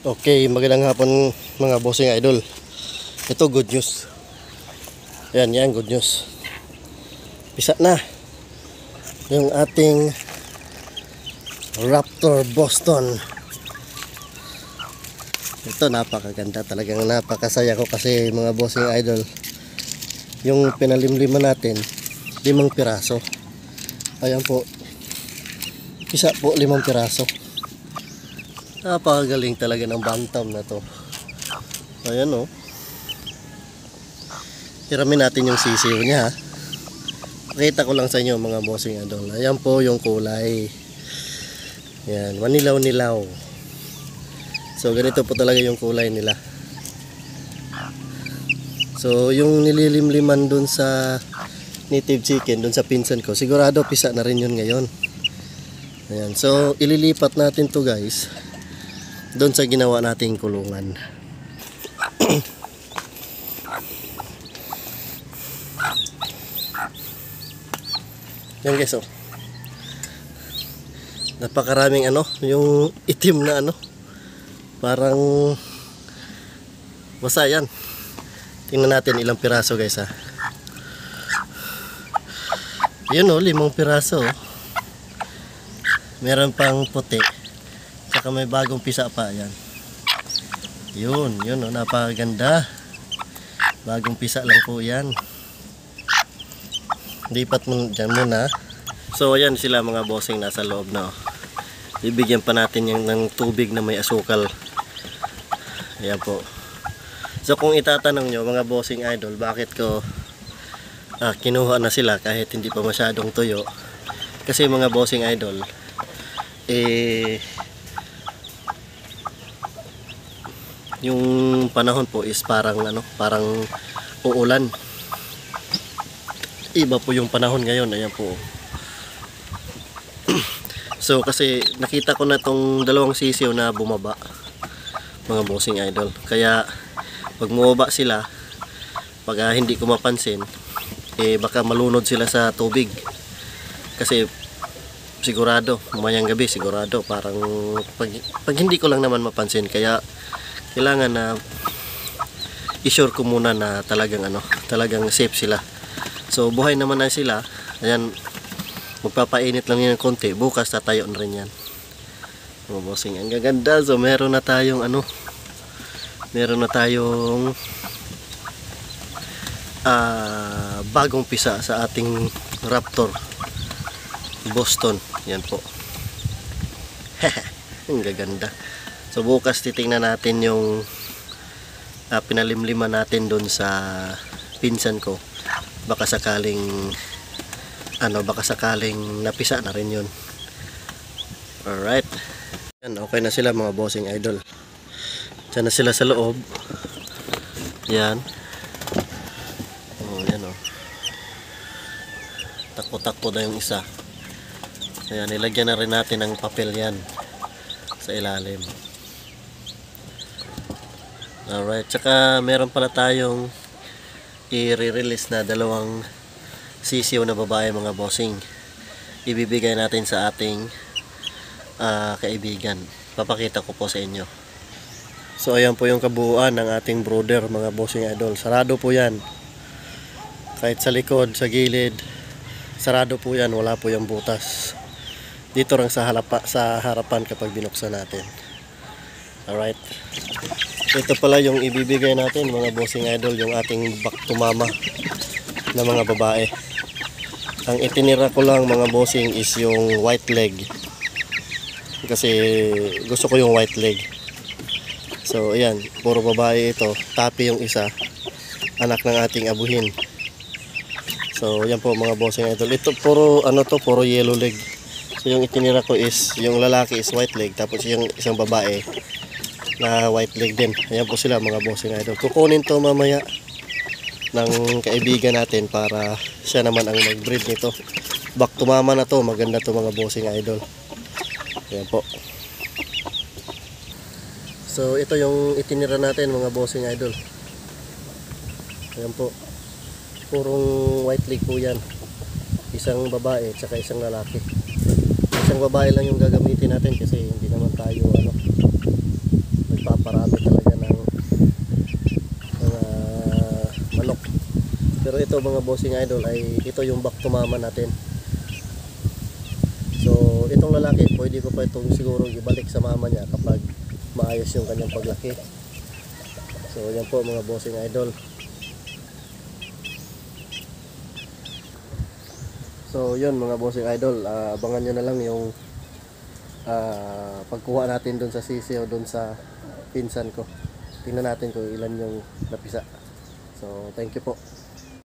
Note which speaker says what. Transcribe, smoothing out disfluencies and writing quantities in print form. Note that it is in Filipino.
Speaker 1: Okay, magandang hapon mga bossing idol. Ito good news. Yan, good news. Pisa na yung ating Raptor Boston. Ito napakaganda, talagang napakasaya ko kasi mga bossing idol. Yung pinalimliman natin, 5 piraso. Ayan po. Pisa po 5 piraso. Napakagaling talaga ng bantam na to. Ayan o. Hiramin natin yung sisiw niya ha. Pakita ko lang sa inyo mga bossing idol. Ayan po yung kulay. Yan, manilaw-nilaw. So ganito po talaga yung kulay nila. So yung nililimliman dun sa native chicken, dun sa pinsan ko, sigurado pisa na rin yun ngayon. Ayan, so ililipat natin to guys doon sa ginawa nating kulungan. Yan guys oh. Napakaraming yung itim na parang basa yan. Tingnan natin ilang piraso guys ha. Yun 5 piraso oh. Meron pang puti. Saka may bagong pisa pa yan. Yun oh, napakaganda. Bagong pisa lang po yan. Lipat mo dyan muna. So ayan sila mga bossing nasa loob na oh. Bibigyan pa natin yung ng tubig na may asukal. Ayan po. So kung itatanong nyo mga bossing idol, bakit ko kinuha na sila kahit hindi pa masyadong tuyo? Kasi mga bossing idol, yung panahon po is parang parang uulan. Iba po yung panahon ngayon. Ayan po. So kasi nakita ko na tong dalawang sisiw na bumaba mga bossing idol. Kaya pag bumaba sila, pag hindi ko mapansin, baka malunod sila sa tubig. Kasi sigurado, mamayang gabi sigurado parang pag hindi ko lang naman mapansin, kaya kailangan na i-sure ko muna na talagang safe sila. So buhay naman na sila. Ayan, magpapainit lang yan ng konti, bukas tatayo na rin yan mga bossing. Ang gaganda. So meron na tayong bagong pisa sa ating Raptor Boston. Yan po. Ang gaganda. So bukas titingnan natin yung pinalimliman natin doon sa pinsan ko. Baka sakaling napisa na rin yun. Alright. Yan, okay na sila mga bossing idol. Diyan na sila sa loob. Yan. Oh, yan oh. Takbo-takbo na yung isa. Ayan, nilagyan na rin natin ng papel yan sa ilalim. Alright, tsaka meron pala tayong i-release na 2 sisiw na babae mga bossing. Ibibigay natin sa ating kaibigan. Papakita ko po sa inyo. So ayan po yung kabuuan ng ating brooder mga bossing idol. Sarado po yan. Kahit sa likod, sa gilid, sarado po yan. Wala po yung butas. Dito lang sa harapan kapag binuksan natin. Alright. Ito pala yung ibibigay natin mga bossing idol, yung ating back to mama na mga babae. Ang itinira ko lang mga bossing is yung white leg. Kasi gusto ko yung white leg. So ayan, puro babae ito. Tapi yung isa, anak ng ating abuhin. So yan po mga bossing idol. Ito puro puro yellow leg. So yung itinira ko is yung lalaki is white leg, tapos yung isang babae na white leg din. Ayan po sila mga bossing idol. Kukunin to mamaya ng kaibigan natin para siya naman ang mag-breed nito. Back to mama na to. Maganda to mga bossing idol. Ayan po. So ito yung itinira natin mga bossing idol. Ayan po. Purong white leg po yan. Isang babae at isang lalaki. Isang babae lang yung gagamitin natin kasi hindi naman tayo ito mga bossing idol ay ito yung back to mama natin. So itong lalaki, pwede ko pa itong siguro ibalik sa mama niya kapag maayos yung kanyang paglaki. So yan po mga bossing idol. So yun mga bossing idol, abangan nyo na lang yung pagkuha natin dun sa sisi o dun sa pinsan ko. Tingnan natin kung ilan yung napisa. So thank you po.